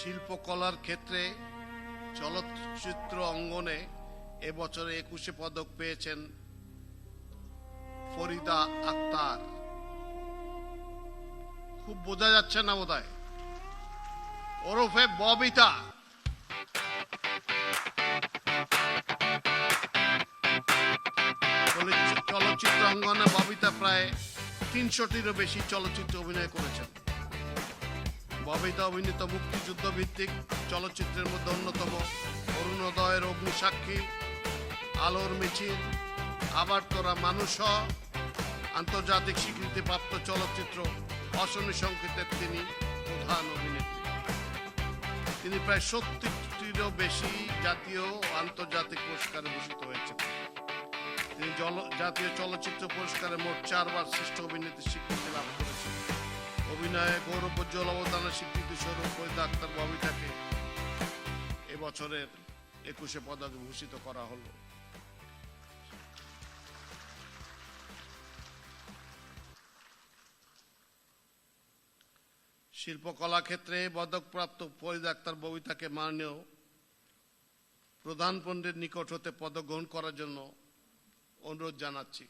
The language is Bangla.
শিল্পকলার ক্ষেত্রে চলচ্চিত্র অঙ্গনে এবছরে 21 পদক পেয়েছেন ফরিদা আক্তার। খুব বোঝা যাচ্ছে না বোধহয়, ওরফে ববিতা। চলচ্চিত্র অঙ্গনে ববিতা প্রায় 300টিরও বেশি চলচ্চিত্রে অভিনয় করেছেন। ববিতা অভিনীত মুক্তিযুদ্ধ ভিত্তিক চলচ্চিত্রের মধ্যে অন্যতম অরুণোদয়ের অগ্নিসাক্ষী, আলোর মিছিল, আবার তোরা মানুষ, আন্তর্জাতিক স্বীকৃতিপ্রাপ্ত চলচ্চিত্র অশনি সংকেতের তিনি প্রধান অভিনেত্রী। তিনি প্রায় 70টিরও বেশি জাতীয় ও আন্তর্জাতিক পুরস্কারে ভূষিত হয়েছেন। তিনি জাতীয় চলচ্চিত্র পুরস্কারে মোট 4বার শ্রেষ্ঠ অভিনেত্রীর স্বীকৃতি লাভ করেছেন। অভিনয়ে গৌরবোজ্জ্বল অবদানের স্বীকৃতি স্বরূপ ফরিদা আক্তার ববিতাকে এবছরের 21 পদকে ভূষিত করা হলো। শিল্পকলা ক্ষেত্রে পদকপ্রাপ্ত ফরিদা আক্তার ববিতাকে মাননীয় প্রধান পণ্ডিতের নিকট হতে পদক গ্রহণ করার জন্য অনুরোধ জানাচ্ছি।